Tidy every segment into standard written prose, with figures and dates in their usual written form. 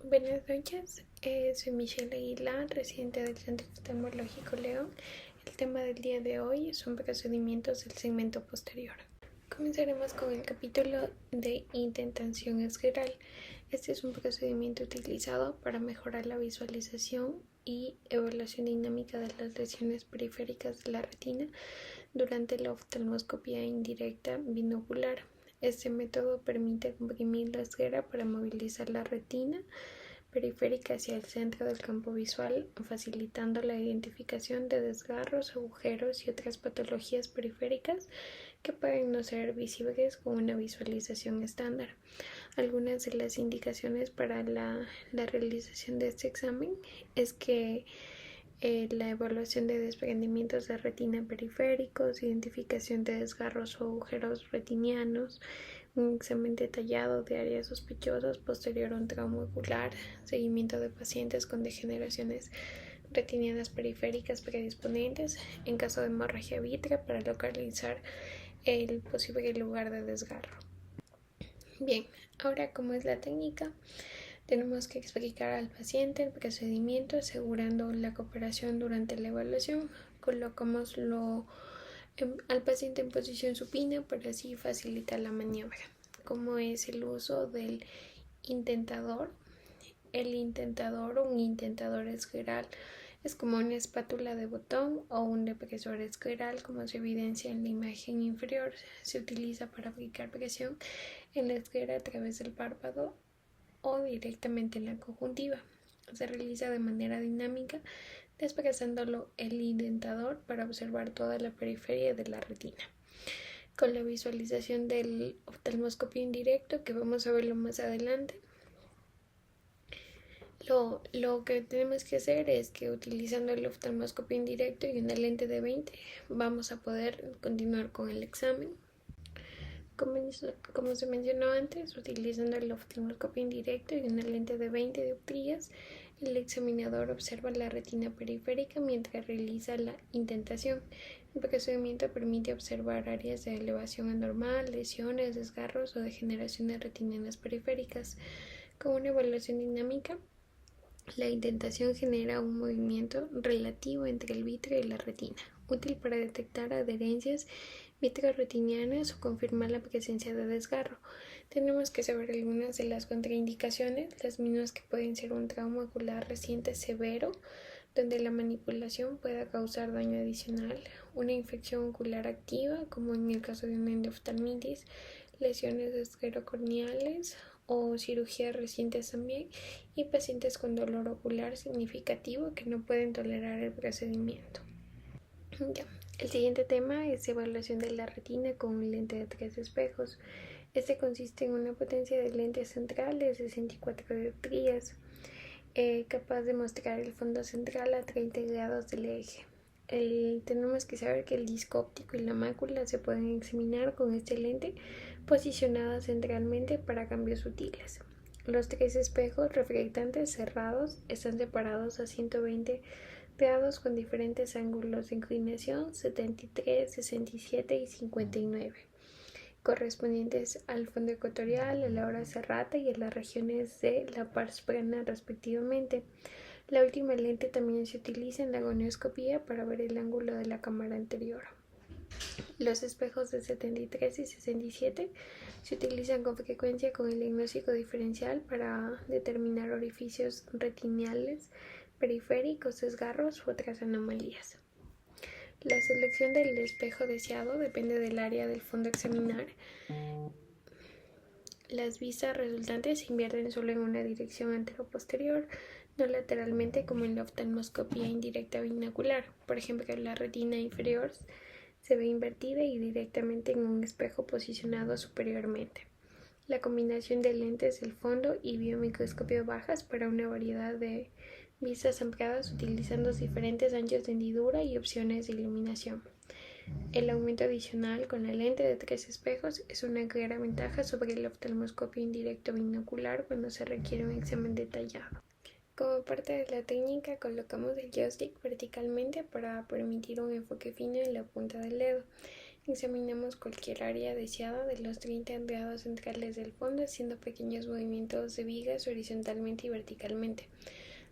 Buenas noches, soy Michelle Aguilar, residente del Centro Oftalmológico León. El tema del día de hoy son procedimientos del segmento posterior. Comenzaremos con el capítulo de intentación escleral. Este es un procedimiento utilizado para mejorar la visualización y evaluación dinámica de las lesiones periféricas de la retina durante la oftalmoscopía indirecta binocular. Este método permite comprimir la esclera para movilizar la retina periférica hacia el centro del campo visual, facilitando la identificación de desgarros, agujeros y otras patologías periféricas que pueden no ser visibles con una visualización estándar. Algunas de las indicaciones para la realización de este examen es que la evaluación de desprendimientos de retina periféricos, identificación de desgarros o agujeros retinianos, un examen detallado de áreas sospechosas posterior a un trauma ocular, seguimiento de pacientes con degeneraciones retinianas periféricas predisponentes en caso de hemorragia vítrea para localizar el posible lugar de desgarro. Bien, ahora ¿cómo es la técnica? Tenemos que explicar al paciente el procedimiento asegurando la cooperación durante la evaluación. Colocamos al paciente en posición supina para así facilitar la maniobra. Como es el uso del intentador. El intentador o un intentador escleral es como una espátula de botón o un depresor escleral, como se evidencia en la imagen inferior. Se utiliza para aplicar presión en la esclera a través del párpado o directamente en la conjuntiva. Se realiza de manera dinámica, desplazándolo el intentador para observar toda la periferia de la retina. Con la visualización del oftalmoscopio indirecto, que vamos a verlo más adelante, lo que tenemos que hacer es que utilizando el oftalmoscopio indirecto y una lente de 20 vamos a poder continuar con el examen. Como se mencionó antes, utilizando el oftalmoscopio indirecto y una lente de 20 dioptrías, el examinador observa la retina periférica mientras realiza la intentación. El procedimiento permite observar áreas de elevación anormal, lesiones, desgarros o degeneraciones retinianas periféricas. Con una evaluación dinámica, la intentación genera un movimiento relativo entre el vítreo y la retina, útil para detectar adherencias vitreoretinianas o confirmar la presencia de desgarro. Tenemos que saber algunas de las contraindicaciones, las mismas que pueden ser un trauma ocular reciente severo, donde la manipulación pueda causar daño adicional, una infección ocular activa, como en el caso de una endoftalmitis, lesiones esclerocorneales o cirugías recientes también, y pacientes con dolor ocular significativo que no pueden tolerar el procedimiento. Ya. El siguiente tema es evaluación de la retina con un lente de 3 espejos. Este consiste en una potencia de lente central de 64 dioptrías, capaz de mostrar el fondo central a 30 grados del eje. Tenemos que saber que el disco óptico y la mácula se pueden examinar con este lente posicionada centralmente para cambios sutiles. Los 3 espejos reflectantes cerrados están separados a 120 grados con diferentes ángulos de inclinación, 73, 67 y 59, correspondientes al fondo ecuatorial, a la hora serrata y a las regiones de la pars plana respectivamente. La última lente también se utiliza en la gonioscopía para ver el ángulo de la cámara anterior. Los espejos de 73 y 67 se utilizan con frecuencia con el diagnóstico diferencial para determinar orificios retiniales periféricos, desgarros u otras anomalías. La selección del espejo deseado depende del área del fondo a examinar. Las vistas resultantes se invierten solo en una dirección antero-posterior, no lateralmente como en la oftalmoscopía indirecta binocular. Por ejemplo, la retina inferior se ve invertida y directamente en un espejo posicionado superiormente. La combinación de lentes del fondo y biomicroscopio bajas para una variedad de vistas ampliadas utilizando diferentes anchos de hendidura y opciones de iluminación. El aumento adicional con la lente de 3 espejos es una clara ventaja sobre el oftalmoscopio indirecto binocular cuando se requiere un examen detallado. Como parte de la técnica, colocamos el joystick verticalmente para permitir un enfoque fino en la punta del dedo. Examinamos cualquier área deseada de los 30 enredados centrales del fondo haciendo pequeños movimientos de vigas horizontalmente y verticalmente.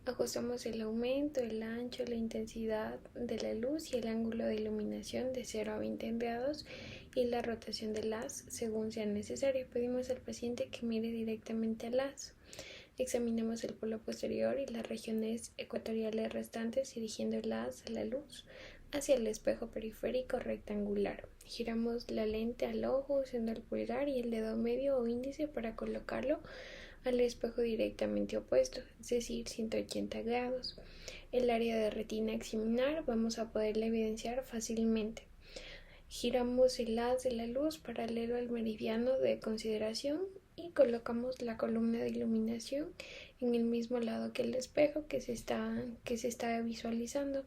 Ajustamos el aumento, el ancho, la intensidad de la luz y el ángulo de iluminación de 0 a 20 enredados y la rotación del haz según sea necesario. Pedimos al paciente que mire directamente al haz. Examinamos el polo posterior y las regiones ecuatoriales restantes dirigiendo el haz a la luz hacia el espejo periférico rectangular. Giramos la lente al ojo usando el pulgar y el dedo medio o índice para colocarlo al espejo directamente opuesto, es decir, 180 grados. El área de retina examinar vamos a poderla evidenciar fácilmente. Giramos el haz de la luz paralelo al meridiano de consideración y colocamos la columna de iluminación en el mismo lado que el espejo que se está visualizando.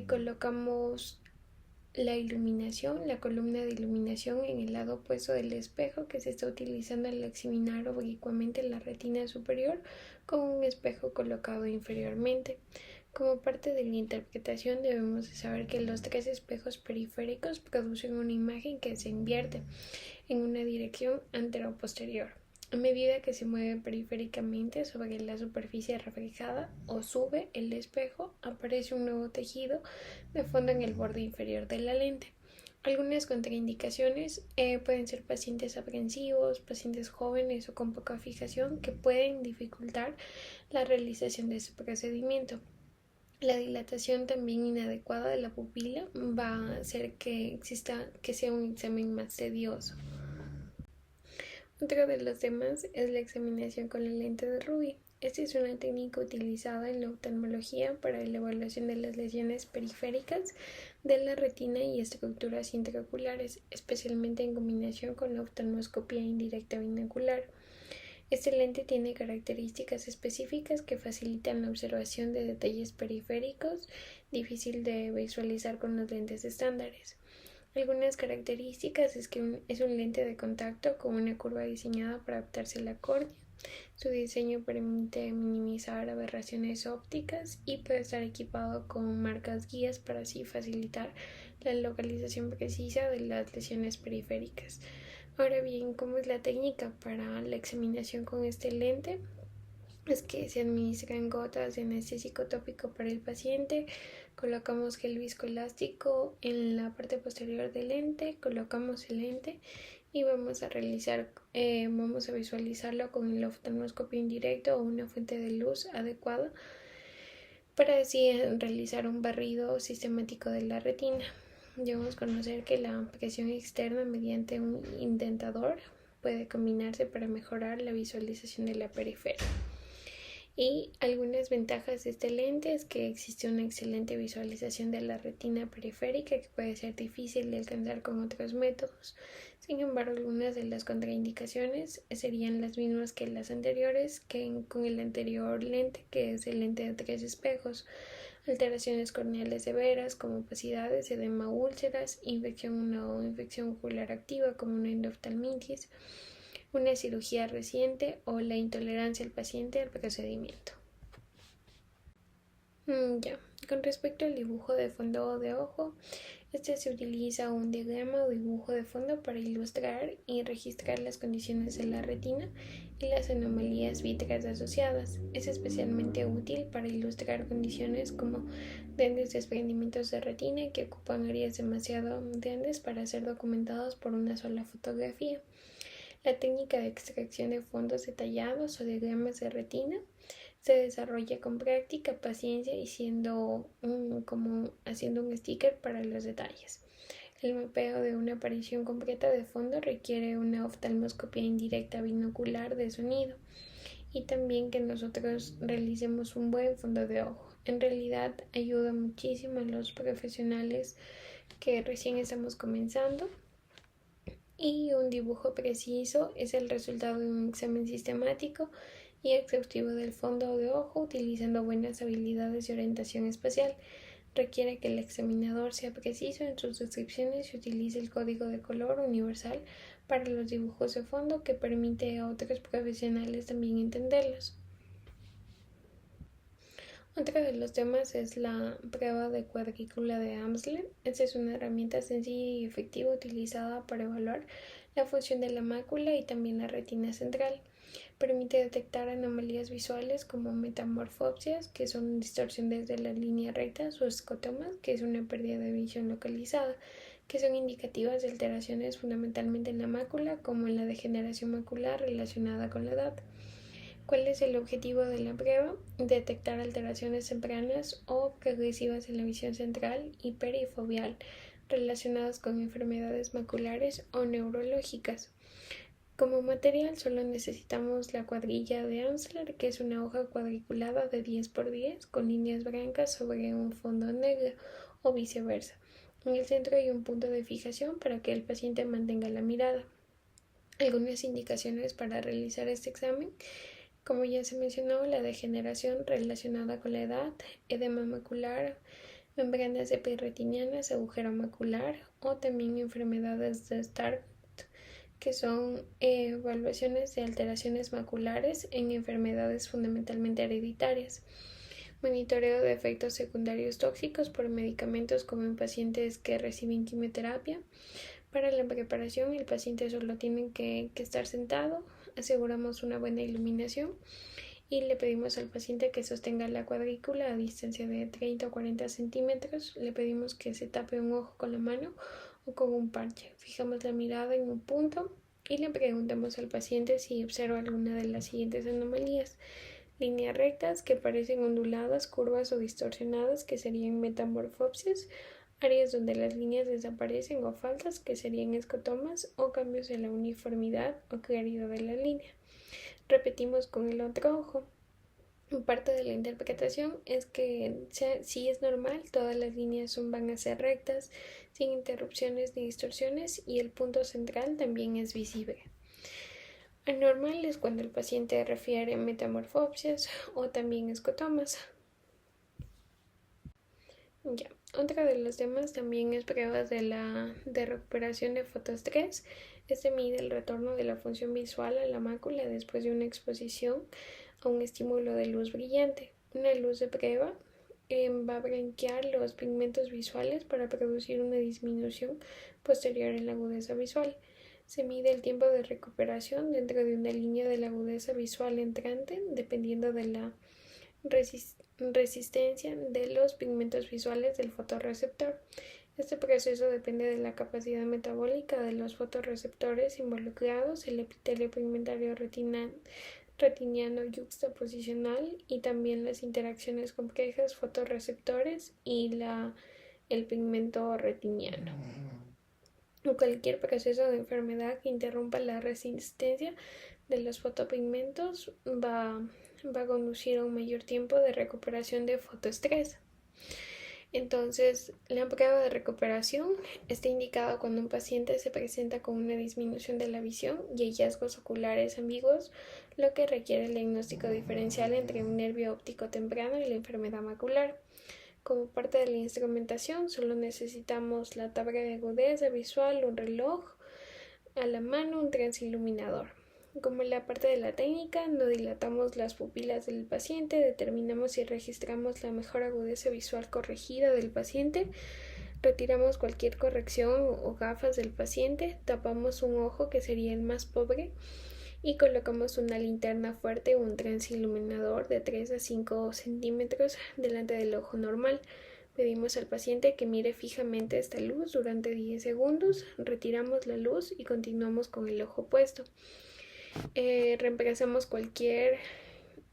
Colocamos la columna de iluminación en el lado opuesto del espejo que se está utilizando al examinar oblicuamente la retina superior con un espejo colocado inferiormente. Como parte de la interpretación debemos de saber que los 3 espejos periféricos producen una imagen que se invierte en una dirección antero-posterior. A medida que se mueve periféricamente sobre la superficie reflejada o sube el espejo, aparece un nuevo tejido de fondo en el borde inferior de la lente. Algunas contraindicaciones pueden ser pacientes aprensivos, pacientes jóvenes o con poca fijación que pueden dificultar la realización de este procedimiento. La dilatación también inadecuada de la pupila va a hacer que sea un examen más tedioso. Otro de los temas es la examinación con la lente de Rubí. Esta es una técnica utilizada en la oftalmología para la evaluación de las lesiones periféricas de la retina y estructuras intraoculares, especialmente en combinación con la oftalmoscopia indirecta binocular. Este lente tiene características específicas que facilitan la observación de detalles periféricos difícil de visualizar con los lentes estándares. Algunas características es que es un lente de contacto con una curva diseñada para adaptarse a la córnea. Su diseño permite minimizar aberraciones ópticas y puede estar equipado con marcas guías para así facilitar la localización precisa de las lesiones periféricas. Ahora bien, ¿cómo es la técnica para la examinación con este lente? Es que se administran gotas de anestésico tópico para el paciente, colocamos gel viscoelástico en la parte posterior del lente, colocamos el lente y vamos a visualizarlo con el oftalmoscopio indirecto o una fuente de luz adecuada para así realizar un barrido sistemático de la retina. Debemos conocer que la presión externa mediante un indentador puede combinarse para mejorar la visualización de la periferia. Y algunas ventajas de este lente es que existe una excelente visualización de la retina periférica que puede ser difícil de alcanzar con otros métodos. Sin embargo, algunas de las contraindicaciones serían las mismas que las anteriores, con el anterior lente, que es el lente de 3 espejos. Alteraciones corneales severas como opacidades, edema, úlceras, infección ocular activa como una endoftalmitis, una cirugía reciente o la intolerancia del paciente al procedimiento. Con respecto al dibujo de fondo de ojo, se utiliza un diagrama o dibujo de fondo para ilustrar y registrar las condiciones de la retina y las anomalías vítreas asociadas. Es especialmente útil para ilustrar condiciones como grandes desprendimientos de retina que ocupan áreas demasiado grandes para ser documentados por una sola fotografía. La técnica de extracción de fondos detallados o diagramas de retina se desarrolla con práctica, paciencia y haciendo un sticker para los detalles. El mapeo de una aparición completa de fondo requiere una oftalmoscopia indirecta binocular de sonido y también que nosotros realicemos un buen fondo de ojo. En realidad ayuda muchísimo a los profesionales que recién estamos comenzando. Y un dibujo preciso es el resultado de un examen sistemático y exhaustivo del fondo de ojo utilizando buenas habilidades de orientación espacial. Requiere que el examinador sea preciso en sus descripciones y utilice el código de color universal para los dibujos de fondo que permite a otros profesionales también entenderlos. Otro de los temas es la prueba de cuadrícula de Amsler. Esta es una herramienta sencilla y efectiva utilizada para evaluar la función de la mácula y también la retina central. Permite detectar anomalías visuales como metamorfopsias, que son distorsiones de las líneas rectas, o escotomas, que es una pérdida de visión localizada, que son indicativas de alteraciones fundamentalmente en la mácula, como en la degeneración macular relacionada con la edad. ¿Cuál es el objetivo de la prueba? Detectar alteraciones tempranas o progresivas en la visión central y perifoveal relacionadas con enfermedades maculares o neurológicas. Como material solo necesitamos la cuadrilla de Amsler, que es una hoja cuadriculada de 10 por 10 con líneas blancas sobre un fondo negro o viceversa. En el centro hay un punto de fijación para que el paciente mantenga la mirada. Algunas indicaciones para realizar este examen: como ya se mencionó, la degeneración relacionada con la edad, edema macular, membranas epirretinianas, agujero macular o también enfermedades de Stargardt, que son evaluaciones de alteraciones maculares en enfermedades fundamentalmente hereditarias. Monitoreo de efectos secundarios tóxicos por medicamentos como en pacientes que reciben quimioterapia. Para la preparación, el paciente solo tiene que estar sentado, aseguramos una buena iluminación y le pedimos al paciente que sostenga la cuadrícula a distancia de 30 o 40 centímetros. Le pedimos que se tape un ojo con la mano o con un parche. Fijamos la mirada en un punto y le preguntamos al paciente si observa alguna de las siguientes anomalías: líneas rectas que parecen onduladas, curvas o distorsionadas, que serían metamorfopsias; áreas donde las líneas desaparecen o faltas, que serían escotomas; o cambios en la uniformidad o claridad de la línea. Repetimos con el otro ojo. Parte de la interpretación es que si es normal, todas las líneas van a ser rectas, sin interrupciones ni distorsiones, y el punto central también es visible. Anormal es cuando el paciente refiere metamorfopsias o también escotomas. Ya. Otro de los temas también es pruebas de recuperación de fotoestrés. Este mide el retorno de la función visual a la mácula después de una exposición a un estímulo de luz brillante. Una luz de prueba va a blanquear los pigmentos visuales para producir una disminución posterior en la agudeza visual. Se mide el tiempo de recuperación dentro de una línea de la agudeza visual entrante, dependiendo de la resistencia de los pigmentos visuales del fotorreceptor. Este proceso depende de la capacidad metabólica de los fotorreceptores involucrados, el epitelio pigmentario retiniano yuxtaposicional y también las interacciones complejas fotorreceptores y el pigmento retiniano. Cualquier proceso de enfermedad que interrumpa la resistencia de los fotopigmentos va a conducir a un mayor tiempo de recuperación de fotoestrés. Entonces, la prueba de recuperación está indicada cuando un paciente se presenta con una disminución de la visión y hallazgos oculares ambiguos, lo que requiere el diagnóstico diferencial entre un nervio óptico temprano y la enfermedad macular. Como parte de la instrumentación, solo necesitamos la tabla de agudeza visual, un reloj a la mano, un transiluminador. Como en la parte de la técnica, no dilatamos las pupilas del paciente, determinamos y registramos la mejor agudeza visual corregida del paciente, retiramos cualquier corrección o gafas del paciente, tapamos un ojo que sería el más pobre y colocamos una linterna fuerte o un transiluminador de 3 a 5 centímetros delante del ojo normal. Pedimos al paciente que mire fijamente esta luz durante 10 segundos, retiramos la luz y continuamos con el ojo puesto. Reemplazamos cualquier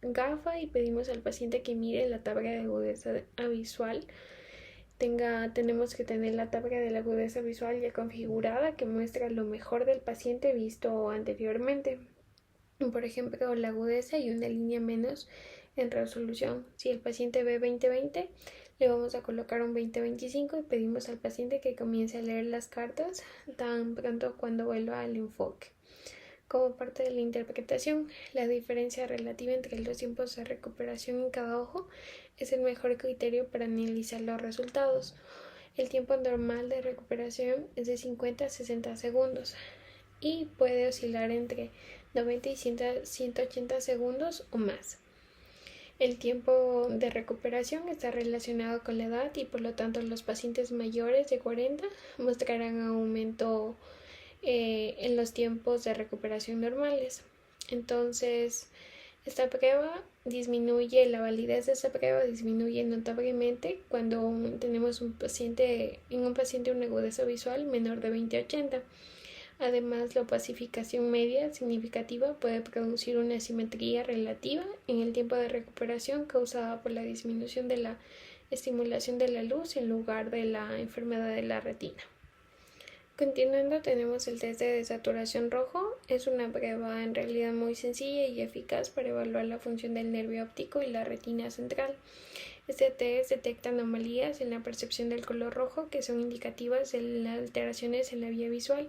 gafa y pedimos al paciente que mire la tabla de agudeza visual. Tenemos que tener la tabla de la agudeza visual ya configurada, que muestra lo mejor del paciente visto anteriormente. Por ejemplo, la agudeza y una línea menos en resolución. Si el paciente ve 20/20, le vamos a colocar un 20/25 y pedimos al paciente que comience a leer las cartas tan pronto cuando vuelva al enfoque. Como parte de la interpretación, la diferencia relativa entre los tiempos de recuperación en cada ojo es el mejor criterio para analizar los resultados. El tiempo normal de recuperación es de 50 a 60 segundos y puede oscilar entre 90 y 180 segundos o más. El tiempo de recuperación está relacionado con la edad y por lo tanto los pacientes mayores de 40 mostrarán aumento en los tiempos de recuperación normales. Entonces, esta prueba disminuye, la validez de esta prueba disminuye notablemente cuando tenemos un paciente una agudeza visual menor de 20/80. Además, la opacificación media significativa puede producir una asimetría relativa en el tiempo de recuperación causada por la disminución de la estimulación de la luz en lugar de la enfermedad de la retina. Continuando, tenemos el test de desaturación rojo. Es una prueba en realidad muy sencilla y eficaz para evaluar la función del nervio óptico y la retina central. Este test detecta anomalías en la percepción del color rojo que son indicativas de las alteraciones en la vía visual,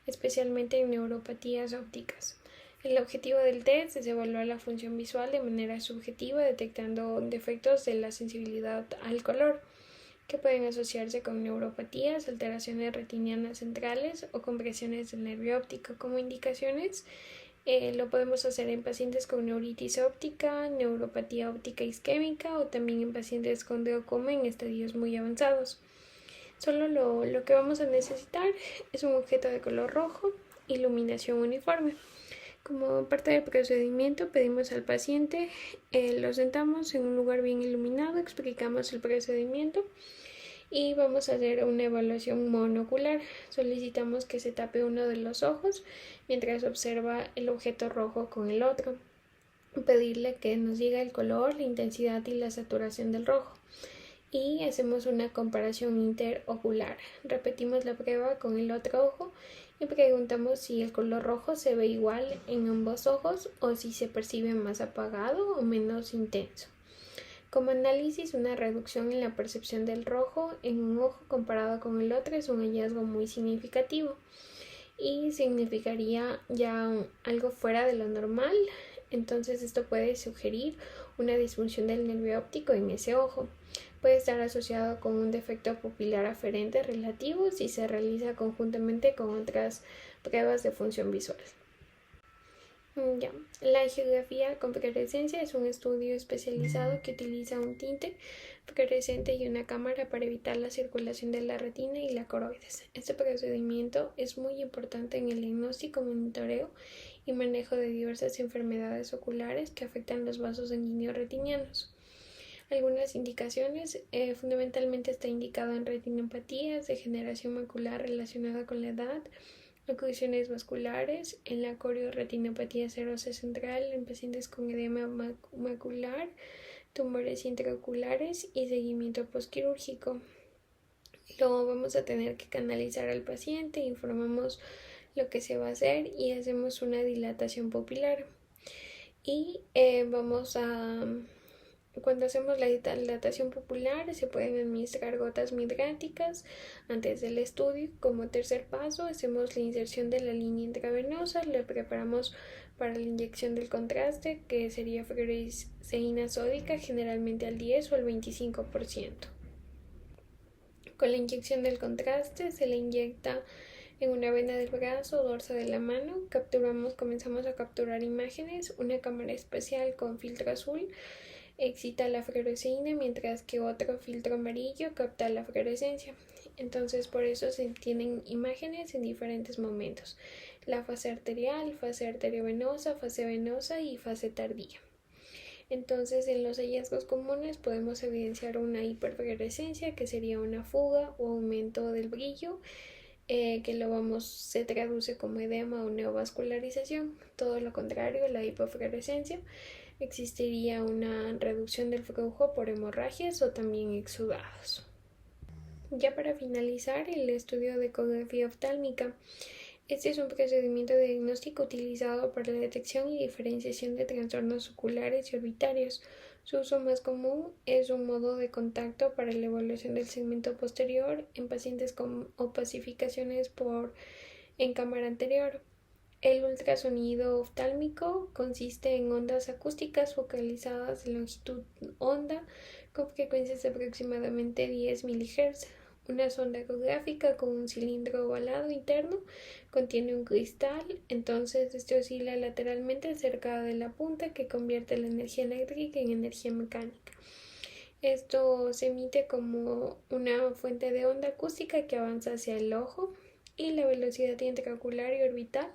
especialmente en neuropatías ópticas. El objetivo del test es evaluar la función visual de manera subjetiva, detectando defectos de la sensibilidad al color, que pueden asociarse con neuropatías, alteraciones retinianas centrales o compresiones del nervio óptico. Como indicaciones, lo podemos hacer en pacientes con neuritis óptica, neuropatía óptica isquémica o también en pacientes con glaucoma en estadios muy avanzados. Solo lo que vamos a necesitar es un objeto de color rojo, iluminación uniforme. Como parte del procedimiento, pedimos al paciente, lo sentamos en un lugar bien iluminado, explicamos el procedimiento y vamos a hacer una evaluación monocular. Solicitamos que se tape uno de los ojos mientras observa el objeto rojo con el otro. Pedirle que nos diga el color, la intensidad y la saturación del rojo. Y hacemos una comparación interocular. Repetimos la prueba con el otro ojo y preguntamos si el color rojo se ve igual en ambos ojos o si se percibe más apagado o menos intenso. Como análisis, una reducción en la percepción del rojo en un ojo comparado con el otro es un hallazgo muy significativo y significaría ya algo fuera de lo normal. Entonces esto puede sugerir una disfunción del nervio óptico en ese ojo. Puede estar asociado con un defecto pupilar aferente relativo si se realiza conjuntamente con otras pruebas de función visual. La angiografía con fluorescencia es un estudio especializado que utiliza un tinte fluorescente y una cámara para evitar la circulación de la retina y la coroides. Este procedimiento es muy importante en el diagnóstico, monitoreo y manejo de diversas enfermedades oculares que afectan los vasos sanguíneos retinianos. Algunas indicaciones, fundamentalmente está indicado en retinopatías, degeneración macular relacionada con la edad, oclusiones vasculares, en la corioretinopatía serosa central, en pacientes con edema macular, tumores intraoculares y seguimiento postquirúrgico. Luego vamos a tener que canalizar al paciente, informamos lo que se va a hacer y hacemos una dilatación pupilar. Y cuando hacemos la dilatación pupilar se pueden administrar gotas midráticas antes del estudio. Como tercer paso hacemos la inserción de la línea intravenosa, la preparamos para la inyección del contraste, que sería fluoresceína sódica, generalmente al 10 o al 25%. Con la inyección del contraste se le inyecta en una vena del brazo o dorso de la mano. Comenzamos a capturar imágenes. Una cámara especial con filtro azul excita la fluoresceína, mientras que otro filtro amarillo capta la fluorescencia. Entonces, por eso se tienen imágenes en diferentes momentos: la fase arterial, fase arteriovenosa, fase venosa y fase tardía. Entonces, en los hallazgos comunes podemos evidenciar una hiperfluorescencia, que sería una fuga o aumento del brillo, que se traduce como edema o neovascularización. Todo lo contrario, la hipofluorescencia, existiría una reducción del flujo por hemorragias o también exudados. Ya para finalizar, el estudio de ecografía oftálmica. Este es un procedimiento de diagnóstico utilizado para la detección y diferenciación de trastornos oculares y orbitarios. Su uso más común es un modo de contacto para la evaluación del segmento posterior en pacientes con opacificaciones en cámara anterior. El ultrasonido oftálmico consiste en ondas acústicas focalizadas de longitud onda con frecuencias de aproximadamente 10 mHz. Una sonda ecográfica con un cilindro ovalado interno contiene un cristal, entonces este oscila lateralmente cerca de la punta que convierte la energía eléctrica en energía mecánica. Esto se emite como una fuente de onda acústica que avanza hacia el ojo y la velocidad intraocular y orbital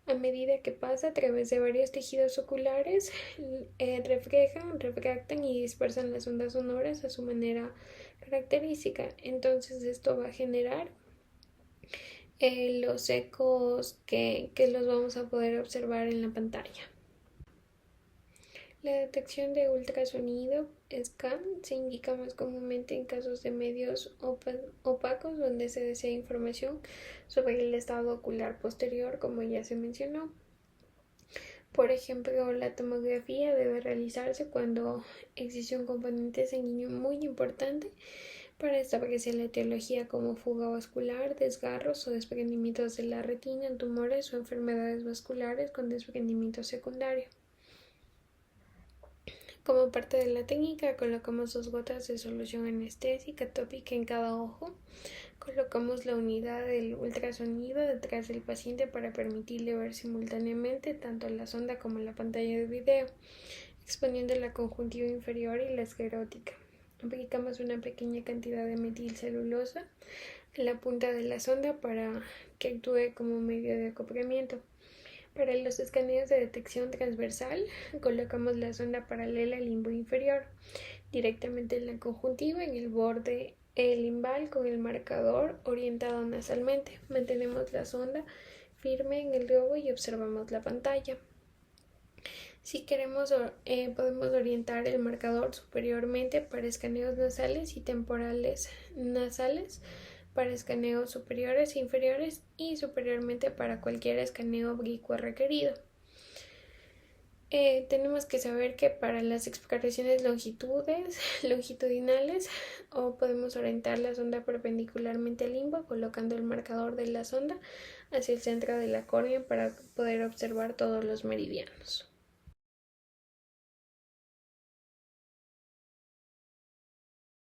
a medida que pasa a través de varios tejidos oculares, refractan y dispersan las ondas sonoras a su manera característica. Entonces esto va a generar los ecos que los vamos a poder observar en la pantalla. La detección de ultrasonido (SCAN) se indica más comúnmente en casos de medios opacos donde se desea información sobre el estado ocular posterior, como ya se mencionó. Por ejemplo, la tomografía debe realizarse cuando existe un componente sanguíneo muy importante para establecer la etiología, como fuga vascular, desgarros o desprendimientos de la retina en tumores o enfermedades vasculares con desprendimiento secundario. Como parte de la técnica, colocamos 2 gotas de solución anestésica tópica en cada ojo. Colocamos la unidad del ultrasonido detrás del paciente para permitirle ver simultáneamente tanto la sonda como la pantalla de video, exponiendo la conjuntiva inferior y la esclerótica. Aplicamos una pequeña cantidad de metilcelulosa en la punta de la sonda para que actúe como medio de acoplamiento. Para los escaneos de detección transversal, colocamos la sonda paralela al limbo inferior, directamente en la conjuntiva, en el borde limbal con el marcador orientado nasalmente. Mantenemos la sonda firme en el globo y observamos la pantalla. Si queremos, podemos orientar el marcador superiormente para escaneos nasales y temporales nasales, para escaneos superiores e inferiores y superiormente para cualquier escaneo oblicuo requerido. Tenemos que saber que para las exploraciones longitudinales podemos orientar la sonda perpendicularmente al limbo colocando el marcador de la sonda hacia el centro de la córnea para poder observar todos los meridianos.